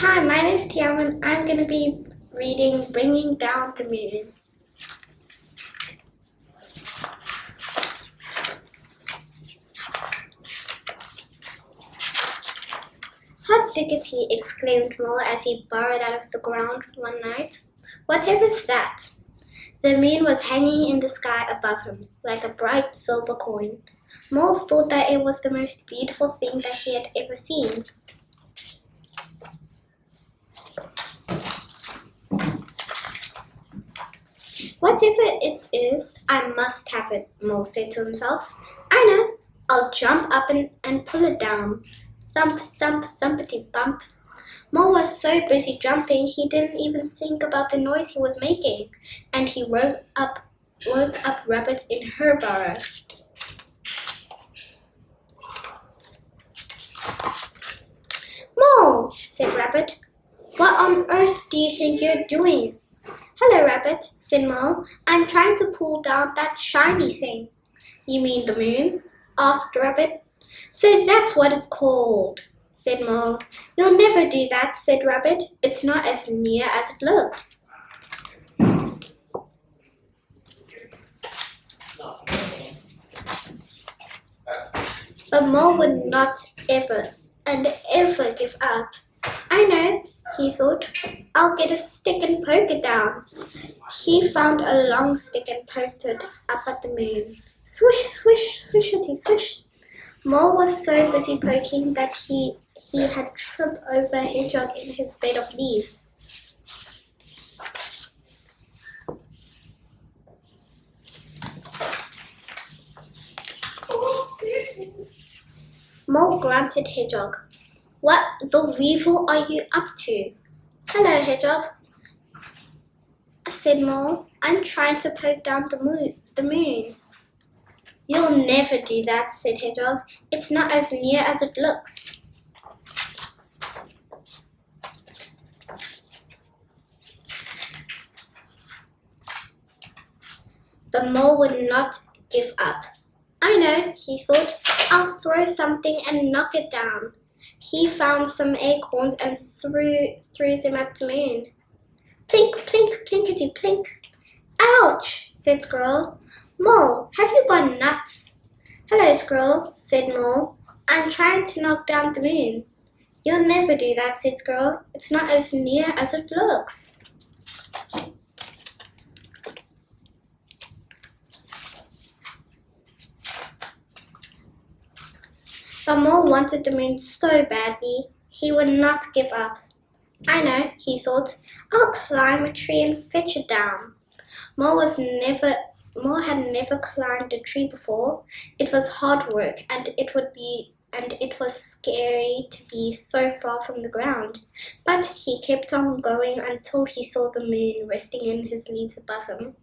Hi, my name is Tshiamo and I'm going to be reading Bringing Down the Moon. Hot diggity, exclaimed Mole as he burrowed out of the ground one night. Whatever's that? The moon was hanging in the sky above him, like a bright silver coin. Mole thought that it was the most beautiful thing that he had ever seen. Whatever it is, I must have it, Mole said to himself. I know, I'll jump up and pull it down. Thump, thump, thumpity bump. Mole was so busy jumping he didn't even think about the noise he was making, and he woke up Rabbit in her burrow. Mole, said Rabbit, what on earth do you think you're doing? Hello, Rabbit, said Mole. I'm trying to pull down that shiny thing. You mean the moon? Asked Rabbit. So that's what it's called, said Mole. You'll never do that, said Rabbit. It's not as near as it looks. But Mole would not ever give up. I know, he thought. I'll get a stick and poke it down. He found a long stick and poked it up at the moon. Swish, swish, swishity, swish. Mole was so busy poking that he had tripped over a hedgehog in his bed of leaves. Mole grunted Hedgehog. What the weevil are you up to? Hello, Hedgehog, said Mole. I'm trying to poke down the moon. You'll never do that, said Hedgehog. It's not as near as it looks. But Mole would not give up. I know, he thought. I'll throw something and knock it down. He found some acorns and threw them at the moon. Plink, plink, plinkety, plink. Ouch, said Squirrel. Mole, have you gone nuts? Hello, Squirrel, said Mole. I'm trying to knock down the moon. You'll never do that, said Squirrel. It's not as near as it looks. But Mole wanted the moon so badly, he would not give up. I know, he thought. I'll climb a tree and fetch it down. Mole had never climbed a tree before. It was hard work, and it was scary to be so far from the ground. But he kept on going until he saw the moon resting in his leaves above him.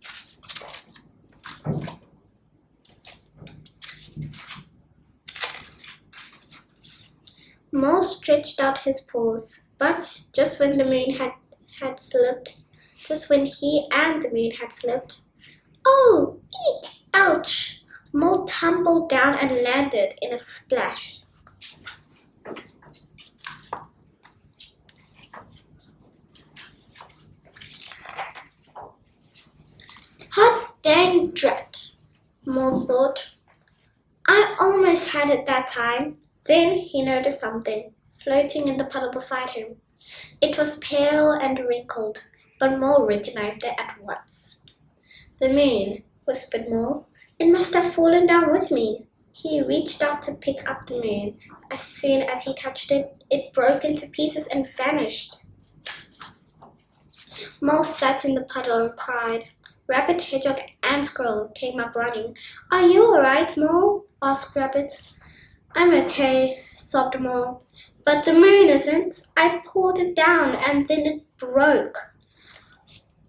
Mole stretched out his paws, but just when the moon had slipped, just when he and the moon had slipped, oh, eek, ouch! Mole tumbled down and landed in a splash. Hot dang drat, Mole thought. I almost had it that time. Then he noticed something floating in the puddle beside him. It was pale and wrinkled, but Mole recognized it at once. The moon, whispered Mole. It must have fallen down with me. He reached out to pick up the moon. As soon as he touched it, it broke into pieces and vanished. Mole sat in the puddle and cried. Rabbit, Hedgehog, and Squirrel came up running. Are you all right, Mole? Asked Rabbit. I'm okay, sobbed Mole. But the moon isn't. I pulled it down and then it broke.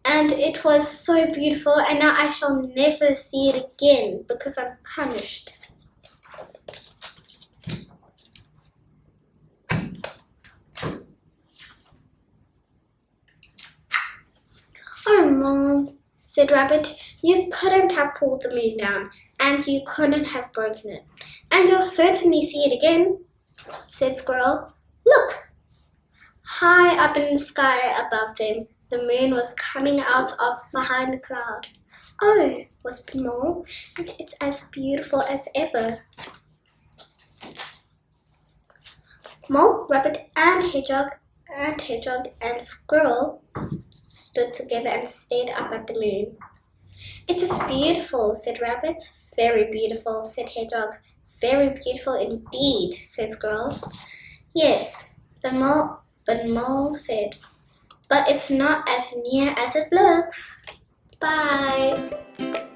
And it was so beautiful, and now I shall never see it again because I'm punished. Oh, Mole, said Rabbit, you couldn't have pulled the moon down, and you couldn't have broken it. And you'll certainly see it again, said Squirrel. Look! High up in the sky above them, the moon was coming out of behind the cloud. "Oh," whispered Mole, "and it's as beautiful as ever." Mole, Rabbit, and Hedgehog and Squirrel stood together and stared up at the moon. "It is beautiful," said Rabbit. "Very beautiful," said Hedgehog. "Very beautiful indeed," said Squirrel. "Yes," but Mole said, "but it's not as near as it looks." Bye.